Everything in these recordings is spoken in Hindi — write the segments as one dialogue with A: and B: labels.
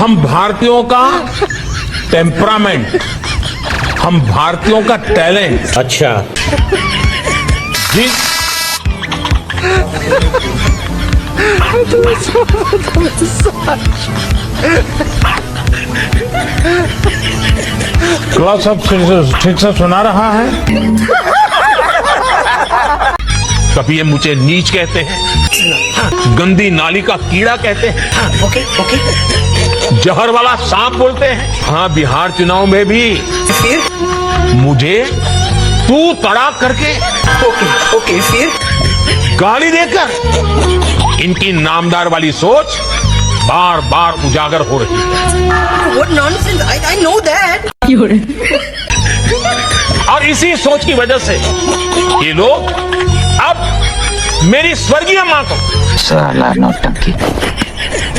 A: हम भारतीयों का टेम्परामेंट, हम भारतीयों का टैलेंट,
B: अच्छा
A: जी क्लास सब ठीक से सुना रहा है। कभी ये मुझे नीच कहते हैं, गंदी नाली का कीड़ा कहते हैं,
B: ओके ओके
A: जहर वाला सांप बोलते हैं। हाँ, बिहार चुनाव में भी
B: फिर
A: मुझे तू तड़ाक करके
B: ओके ओके फिर
A: गाली देकर इनकी नामदार वाली सोच बार बार उजागर हो रही है।
B: What nonsense, I know that.
A: और इसी सोच की वजह से ये लोग अब मेरी स्वर्गीय मां को
C: साला नौटंकी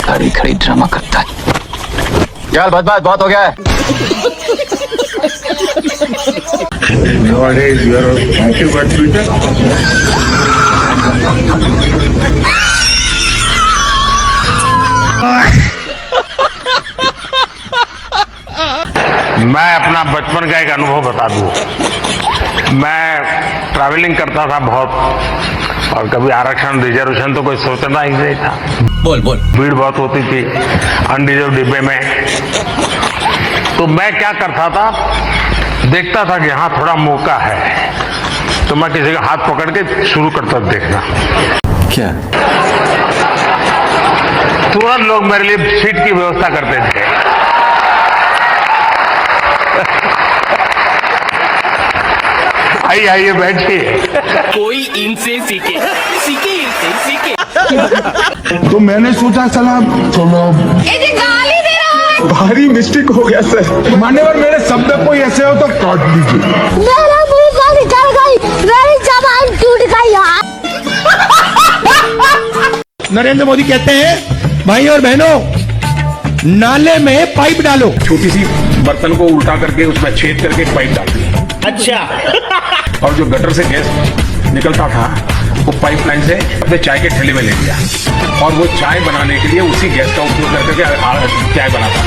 C: खड़ी खड़ी ड्रामा करता है। यार बस बहुत हो गया है।
D: Nowadays, you are active on Twitter.
A: मैं अपना बचपन का एक अनुभव बता दूं। मैं ट्रैवलिंग करता था बहुत, और कभी आरक्षण रिजर्वेशन तो कोई सोचता ही नहीं था।
B: बोल बोल।
A: भीड़ बहुत होती थी अनरिजर्व डिब्बे में। तो मैं क्या करता था, देखता था कि हाँ थोड़ा मौका है, तो मैं किसी का हाथ पकड़ के शुरू करता देखना।
C: क्या
A: तुरंत लोग मेरे लिए सीट की व्यवस्था करते थे। आइए बैठिए।
E: कोई इनसे सीखे, सीखे इनसे सीखे।
D: तो मैंने सोचा चला चलो,
F: गाली दे रहा है।
D: भारी मिस्टेक हो गया सर। मान्यवर, मेरे शब्द कोई ऐसे हो तो काट दीजिए।
F: मेरा मुंह से निकल गई, मेरी जबान टूट गई यार।
G: नरेंद्र मोदी कहते हैं, भाई और बहनों, नाले में पाइप डालो।
A: छोटी सी बर्तन को उल्टा करके उसमें छेद करके पाइप डाल दिया।
B: अच्छा
A: और जो गटर से गैस निकलता था वो पाइपलाइन से अपने चाय के ठेले में ले लिया, और वो चाय बनाने के लिए उसी गैस का उपयोग करके चाय बनाता।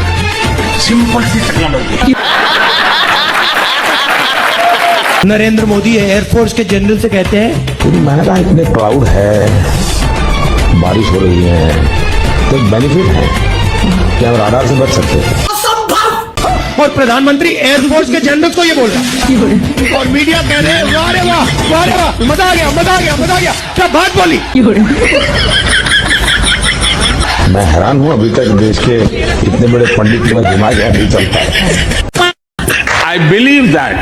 A: सिंपल सी टेक्नोलॉजी।
G: नरेंद्र मोदी एयरफोर्स के जनरल से कहते हैं,
H: मैंने कहा इतने क्लाउड है, बारिश हो रही है, तो बेनिफिट है कि हम राडार से बच सकते हैं।
G: और प्रधानमंत्री एयरफोर्स के जनरल को ये बोल रहा है, और मीडिया कह रहे हैं, वाह रे वाह, वाह रे वाह, मजा आ गया, मजा आ गया, मजा आ गया, क्या बात बोली।
H: मैं हैरान हूं, अभी तक देश के इतने बड़े पंडित में दिमाग नहीं चलता है।
A: I believe that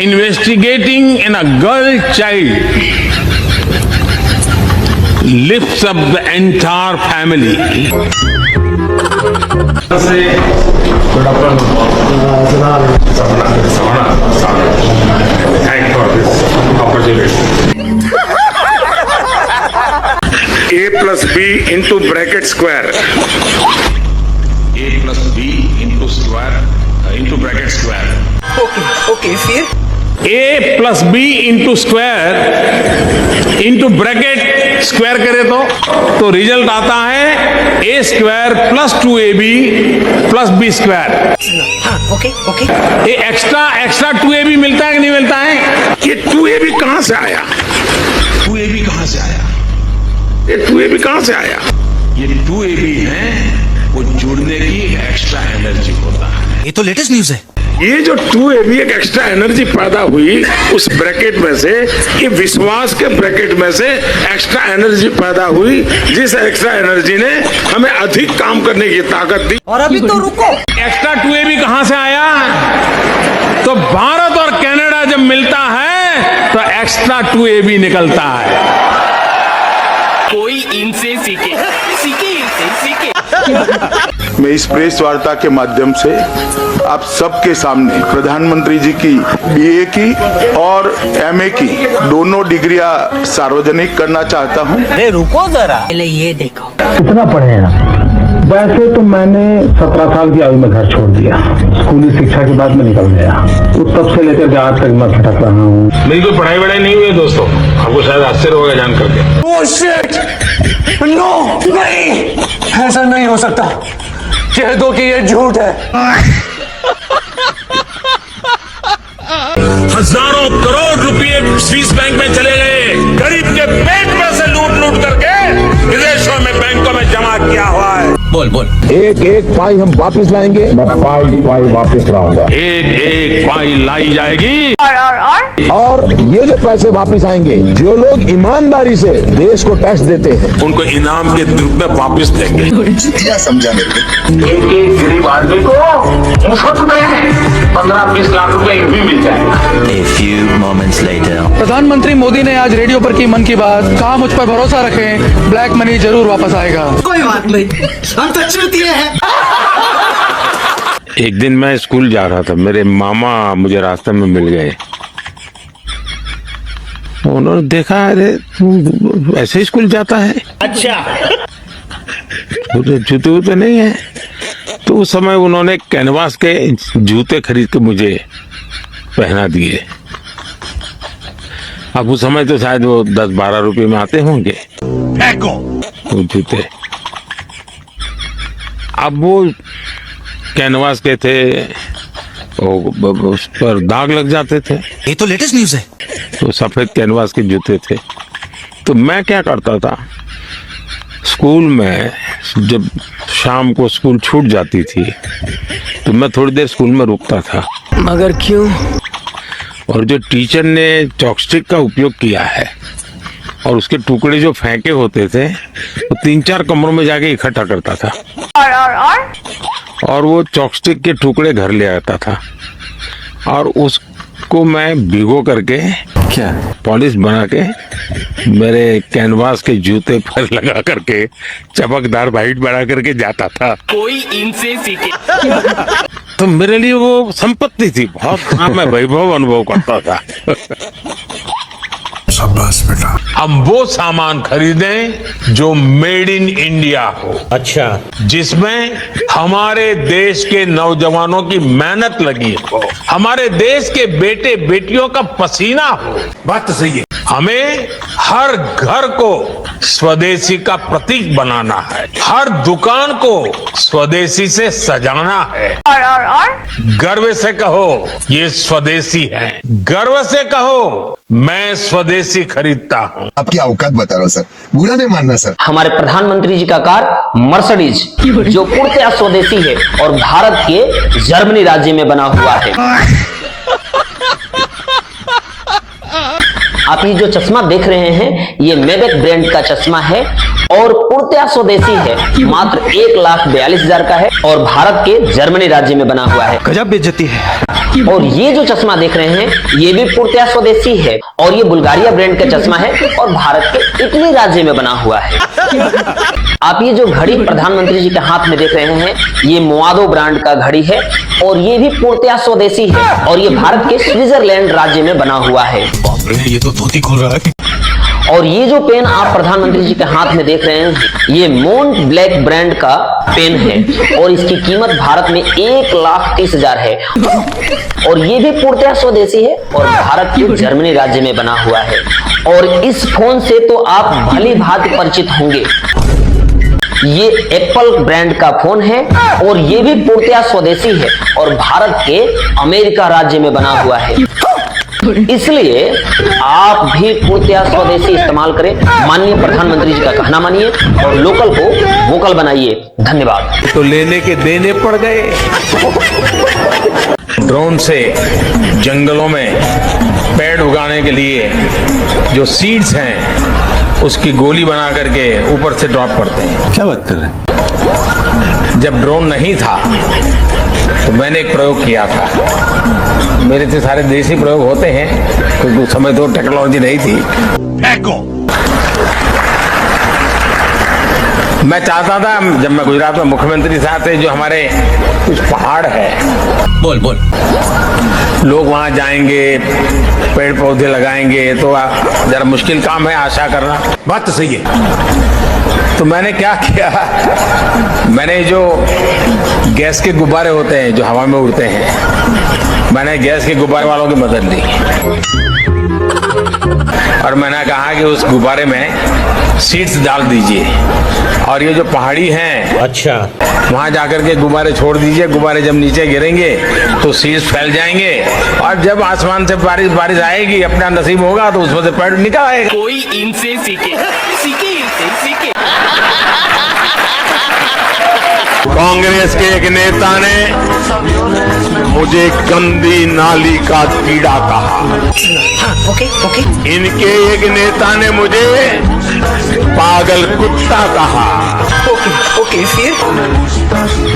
A: investigating in a girl child lifts up the entire family. Thanks for this opportunity.
D: A plus B into bracket square.
A: A plus B into square into bracket square.
B: Okay okay फिर
A: A plus B into square into bracket square करे तो रिजल्ट आता है A square plus 2AB plus B square.
B: हाँ ओके ओके।
A: ये एक्स्ट्रा 2AB मिलता है कि नहीं मिलता है?
D: ये 2AB कहां से आया?
A: 2AB कहां से आया?
D: ये 2AB कहां से आया?
A: ये 2AB है, वो जुड़ने की एक्स्ट्रा एनर्जी होता है।
B: ये तो लेटेस्ट न्यूज है।
D: ये जो 2AB एक एक्स्ट्रा एनर्जी पैदा हुई उस ब्रैकेट में से, ये विश्वास के ब्रैकेट में से एक्स्ट्रा एनर्जी पैदा हुई, जिस एक्स्ट्रा एनर्जी ने हमें अधिक काम करने की ताकत दी।
B: और अभी तो रुको,
A: एक्स्ट्रा 2AB कहां से आया? तो भारत और कनाडा जब मिलता है तो एक्स्ट्रा 2AB निकलता है।
E: कोई इनसे सीखे, सीखे इनसे सीखे।
D: मैं इस प्रेस वार्ता के माध्यम से आप सबके सामने प्रधानमंत्री जी की BA की और MA की दोनों डिग्रियां सार्वजनिक करना चाहता हूं।
B: अरे रुको जरा, पहले ये देखो।
H: कितना पढ़े हैं आप? वैसे तो मैंने 17 साल की आयु में घर छोड़ दिया, स्कूली शिक्षा के बाद में निकल गया। तो तब से लेकर के आज तक मैं भटक रहा हूँ।
A: मेरी कोई पढ़ाई वढ़ाई नहीं हुई दोस्तों, आपको शायद आश्चर्य होगा जान करके।
G: नो नहीं, ऐसा नहीं हो सकता, कह दो कि ये झूठ है।
D: हजारों करोड़ रुपए स्विस बैंक में चले गए, गरीब के पेट में से लूट लूट करके विदेशों में बैंकों में जमा किया हुआ है।
E: बोल बोल।
H: एक एक पाई हम वापस लाएंगे, मैं पाई पाई वापस लाऊंगा,
A: एक एक पाई लाई जाएगी
H: और ये जो पैसे वापस आएंगे, जो लोग ईमानदारी से देश को टैक्स देते हैं,
D: उनको इनाम के रूप में वापस देंगे।
C: क्या समझा मेरे को?
A: एक एक गरीब आदमी को मुफ्त में 15-20 लाख रुपए भी मिल जाएगा।
I: A few moments later.
G: प्रधानमंत्री मोदी ने आज रेडियो पर की मन की बात, कहा मुझ पर भरोसा रखें, ब्लैक मनी जरूर वापस आएगा।
B: कोई बात नहीं, हम तो चूतिए हैं।
A: एक दिन मैं स्कूल जा रहा था, मेरे मामा मुझे रास्ते में मिल गए। उन्होंने देखा, अरे तू ऐसे स्कूल जाता है? अच्छा। जूते वूते नहीं है? तो उस समय उन्होंने कैनवास के जूते खरीद के मुझे पहना दिए। अब उस समय तो शायद वो 10-12 रुपए में आते होंगे वो जूते। अब वो कैनवास के थे, उस पर दाग लग जाते थे।
B: ये तो लेटेस्ट न्यूज है।
A: तो सफेद कैनवास के जूते थे। तो मैं क्या करता था, स्कूल में जब शाम को स्कूल छूट जाती थी तो मैं थोड़ी देर स्कूल में रुकता था।
B: मगर क्यों?
A: और जो टीचर ने चॉपस्टिक का उपयोग किया है और उसके टुकड़े जो फेंके होते थे वो 3-4 कमरों में जाके इकट्ठा करता था और वो चॉपस्टिक के टुकड़े घर ले आता था और उसको मैं भिगो करके
C: क्या?
A: पॉलिश बना के मेरे कैनवास के जूते पर लगा करके चमकदार वाइट बना करके जाता था।
E: कोई इनसे सीखे।
A: तो मेरे लिए वो संपत्ति थी, बहुत मैं वैभव अनुभव करता था।
D: शाबाश बेटा।
A: हम वो सामान खरीदें जो मेड इन इंडिया हो। अच्छा। जिसमें हमारे देश के नौजवानों की मेहनत लगी हो, हमारे देश के बेटे बेटियों का पसीना हो।
D: बात तो सही है।
A: हमें हर घर को स्वदेशी का प्रतीक बनाना है, हर दुकान को स्वदेशी से सजाना है। गर्व से कहो ये स्वदेशी है, गर्व से कहो मैं स्वदेशी खरीदता हूँ।
C: आपकी औकात बता रहा हूँ सर, बुरा नहीं मानना सर।
J: हमारे प्रधानमंत्री जी का कार मर्सिडीज जो पूर्णतः स्वदेशी है और भारत के जर्मनी राज्य में बना हुआ है। आप ये जो चश्मा देख रहे हैं ये मेबेक ब्रांड का चश्मा है और पूर्णतः स्वदेशी है, मात्र 1,42,000 का है और भारत के जर्मनी राज्य में बना हुआ है।
B: गजब बेइज्जती है।
J: और ये जो चश्मा देख रहे हैं ये भी पूर्णतः स्वदेशी है और ये बुल्गारिया ब्रांड का चश्मा है और भारत के इटली राज्य में बना हुआ है। आप ये जो घड़ी प्रधानमंत्री जी के हाथ में देख रहे हैं ये मोआदो ब्रांड का घड़ी है और ये भी पूर्णतः स्वदेशी है और ये भारत के स्विट्जरलैंड राज्य में बना हुआ है।
B: ये तो धोती खोल रहा है।
J: और ये जो पेन आप प्रधानमंत्री जी के हाथ में देख रहे हैं ये मोंट ब्लैक ब्रांड का पेन है और इसकी कीमत भारत में 1,30,000 है और ये भी पूर्णतः स्वदेशी है और भारत के जर्मनी राज्य में बना हुआ है। और इस फोन से तो आप भली भांति परिचित होंगे, ये एप्पल ब्रांड का फोन है और ये भी पूर्णतः स्वदेशी है और भारत के अमेरिका राज्य में बना हुआ है। इसलिए आप भी पूर्णतः स्वदेशी इस्तेमाल करें, माननीय प्रधानमंत्री जी का कहना मानिए और लोकल को वोकल बनाइए। धन्यवाद।
A: तो लेने के देने पड़ गए। ड्रोन से जंगलों में पेड़ उगाने के लिए जो सीड्स हैं उसकी गोली बना करके ऊपर से ड्रॉप करते हैं।
C: क्या बात कर रहे हैं?
A: जब ड्रोन नहीं था तो मैंने एक प्रयोग किया था। मेरे से सारे देसी प्रयोग होते हैं क्योंकि उस समय तो टेक्नोलॉजी नहीं थी। मैं चाहता था जब मैं गुजरात में मुख्यमंत्री साहब थे, जो हमारे कुछ पहाड़ है,
E: बोल बोल।
A: लोग वहां जाएंगे, पेड़ पौधे लगाएंगे, तो जरा मुश्किल काम है आशा करना।
D: बात तो सही है।
A: तो मैंने क्या किया, मैंने जो गैस के गुब्बारे होते हैं जो हवा में उड़ते हैं, मैंने गैस के गुब्बारे वालों की मदद ली और मैंने कहा कि उस गुब्बारे में सीड्स डाल दीजिए और ये जो पहाड़ी हैं अच्छा, वहां जाकर के गुब्बारे छोड़ दीजिए। गुब्बारे जब नीचे गिरेंगे तो सीड्स फैल जाएंगे और जब आसमान से बारिश आएगी, अपना नसीब होगा तो उसमें से पेड़ निकल आएगा।
E: कोई इनसे सीखे, सीखे इनसे सीखे।
D: कांग्रेस के एक नेता ने मुझे गंदी नाली का कीड़ा कहा। इनके एक नेता ने मुझे पागल कुत्ता कहा।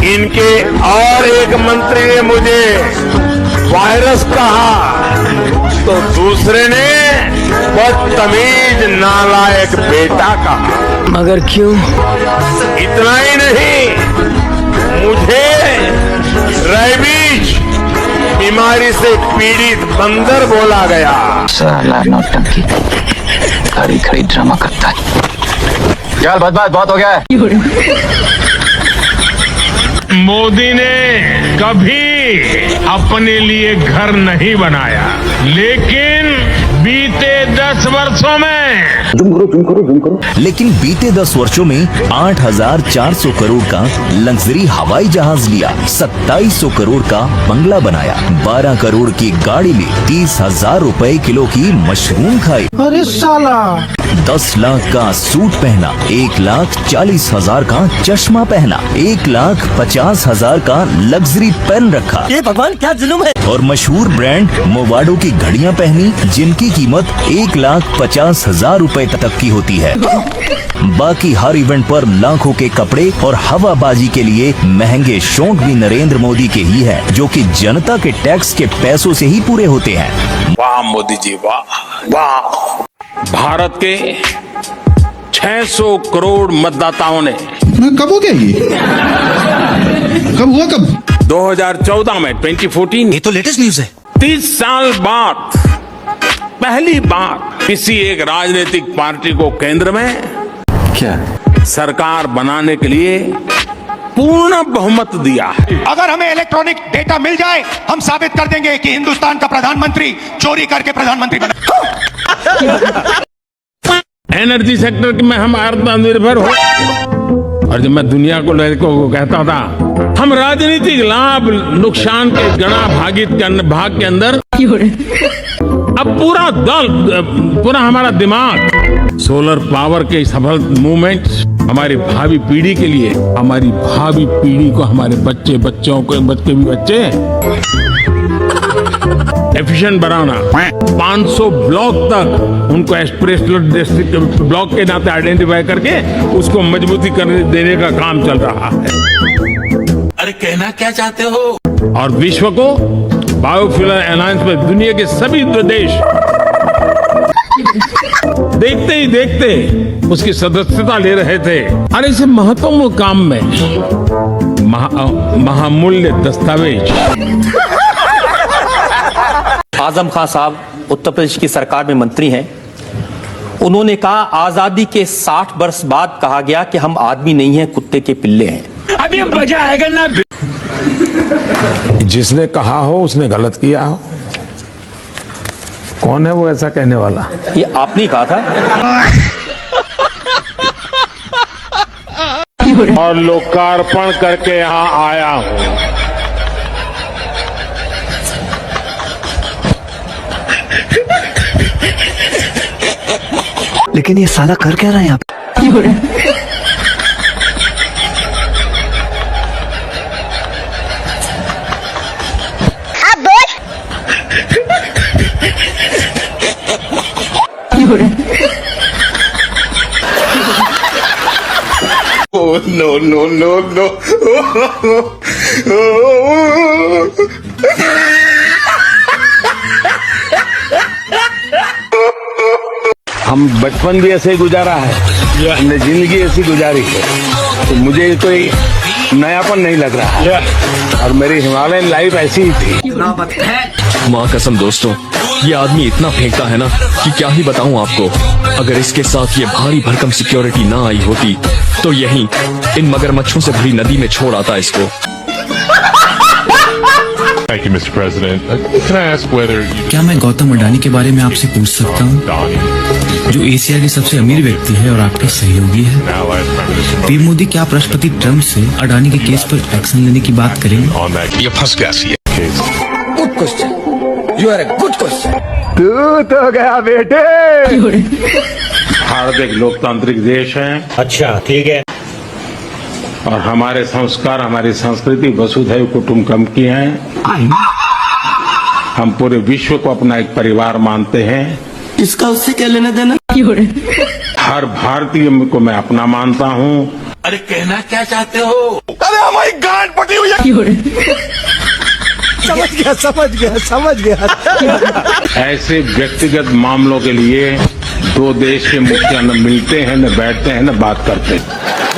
D: इनके और एक मंत्री ने मुझे वायरस कहा, तो दूसरे ने बदतमीज नालायक बेटा कहा।
B: मगर क्यों?
D: इतना ही नहीं, मुझे रेबीज बीमारी से पीड़ित बंदर बोला गया।
C: साला नौटंकी, खड़ी खड़ी ड्रामा करता है। यार बहुत हो गया है।
A: मोदी ने कभी अपने लिए घर नहीं बनाया, लेकिन बीते 10 वर्षों में
I: लेकिन बीते 10 वर्षों में 8,400 करोड़ का लग्जरी हवाई जहाज लिया, 2,700 करोड़ का बंगला बनाया, 12 करोड़ की गाड़ी ली, 30,000 रुपए किलो की मशरूम खाई,
G: अरे साला
I: 10 लाख का सूट पहना, 1,40,000 का चश्मा पहना, 1,50,000 का लग्जरी पेन रखा।
B: ये भगवान क्या जुल्म है।
I: और मशहूर ब्रांड मोवाडो की घड़ियां पहनी, जिनकी कीमत 1,50,000 रुपए तक की होती है। बाकी हर इवेंट पर लाखों के कपड़े और हवाबाजी के लिए महंगे शौक भी नरेंद्र मोदी के ही है, जो कि जनता के टैक्स के पैसों से ही पूरे होते हैं।
D: वाह मोदी जी, वाह वाह। भारत के 600 करोड़ मतदाताओं ने
G: कब हो गया ये? कब हुआ कब?
D: 2014 में 2014,
B: ये तो लेटेस्ट न्यूज है।
D: 30 साल बाद पहली बार किसी एक राजनीतिक पार्टी को केंद्र में
C: क्या
D: सरकार बनाने के लिए पूर्ण बहुमत दिया है।
G: अगर हमें इलेक्ट्रॉनिक डेटा मिल जाए, हम साबित कर देंगे कि हिंदुस्तान का प्रधानमंत्री चोरी करके प्रधानमंत्री बना।
A: एनर्जी सेक्टर में हम आत्मनिर्भर हो, और जब मैं दुनिया को कहता था हम राजनीतिक लाभ नुकसान के गणा भाग के अंदर, अब पूरा हमारा दिमाग सोलर पावर के सफल मूवमेंट हमारी भावी पीढ़ी के लिए, हमारी भावी पीढ़ी को, हमारे बच्चों को, बच्चे एफिशिएंट बनाना, 500 ब्लॉक तक उनको एक्सप्रेस डिस्ट्रिक्ट ब्लॉक के नाते आइडेंटिफाई करके उसको मजबूती करने देने का काम चल रहा है।
E: अरे कहना क्या चाहते हो?
A: और विश्व को बायोफ्यूल अलायंस में दुनिया के सभी देश देखते ही देखते उसकी सदस्यता ले रहे थे। और इस महत्वपूर्ण काम में महामूल्य दस्तावेज।
K: आजम खान साहब उत्तर प्रदेश की सरकार में मंत्री हैं। उन्होंने कहा आजादी के 60 वर्ष बाद कहा गया कि हम आदमी नहीं हैं, कुत्ते के पिल्ले हैं।
E: अभी मजा आएगा ना।
A: जिसने कहा हो उसने गलत किया हो। कौन है वो ऐसा कहने वाला?
K: ये आपने कहा था।
A: और लोकार्पण करके यहाँ आया हूँ।
B: लेकिन ये साला कर क्या रहा है यहाँ पे?
D: No. हम बचपन भी ऐसे ही गुजारा है, हमने जिंदगी ऐसी गुजारी है, तो मुझे कोई नयापन नहीं लग रहा है। और मेरी हिमालयन लाइफ ऐसी ही थी।
B: माँ कसम दोस्तों, ये आदमी इतना फेंकता है ना कि क्या ही बताऊं आपको। अगर इसके साथ ये भारी भरकम सिक्योरिटी ना आई होती तो यहीं इन मगरमच्छों से भरी नदी में छोड़ आता इसको।
L: Thank you, Mr. President. Can I ask whether you
M: क्या मैं गौतम अडानी के बारे में आपसे पूछ सकता हूँ, जो एशिया के सबसे अमीर व्यक्ति है और आपके सहयोगी है? पीएम मोदी क्या आप राष्ट्रपति ट्रंप से अडानी के केस पर एक्शन लेने की बात करेंगे?
L: ये फंस गया see
G: good question, you are a good question.
H: तू तो गया बेटे।
D: भारत एक लोकतांत्रिक देश है।
G: अच्छा ठीक है।
D: और हमारे संस्कार, हमारी संस्कृति वसुधैव कुटुंबकम की है। हम पूरे विश्व को अपना एक परिवार मानते हैं।
G: इसका उससे क्या लेना देना?
D: हर भारतीय को मैं अपना मानता हूँ।
E: अरे कहना क्या चाहते हो?
G: अरे हमारी गांड पटी हुई है। समझ गया।
D: ऐसे व्यक्तिगत मामलों के लिए दो देश के मुखिया न मिलते हैं, न बैठते हैं, न बात करते हैं।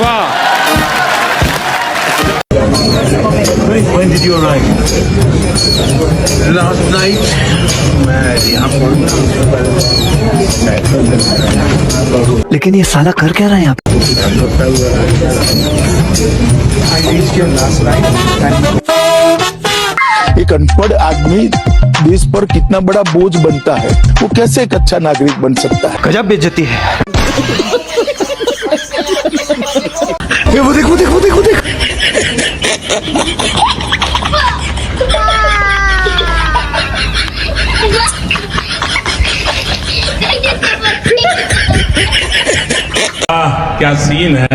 D: वाह।
G: When did you arrive? Last night. मैं यहाँ लेकिन ये साला कर क्या रहा है यहाँ पे?
N: एक अनपढ़ आदमी देश पर कितना बड़ा बोझ बनता है, वो कैसे एक अच्छा नागरिक बन सकता है?
G: गजब बेइज्जती है। वो देख।
D: क्या सीन है।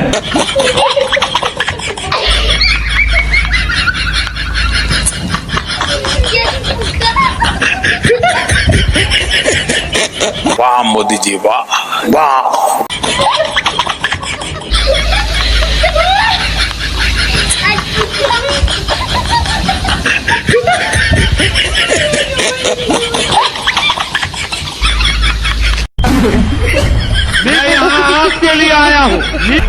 E: वाह मोदी जी, वाह वाह।
G: मैं यहाँ आपके लिए आया हूँ। मैं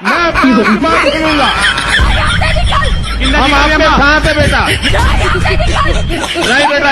G: आपकी बात सुनूंगा। हम आपके साथ हैं बेटा। नहीं बेटा।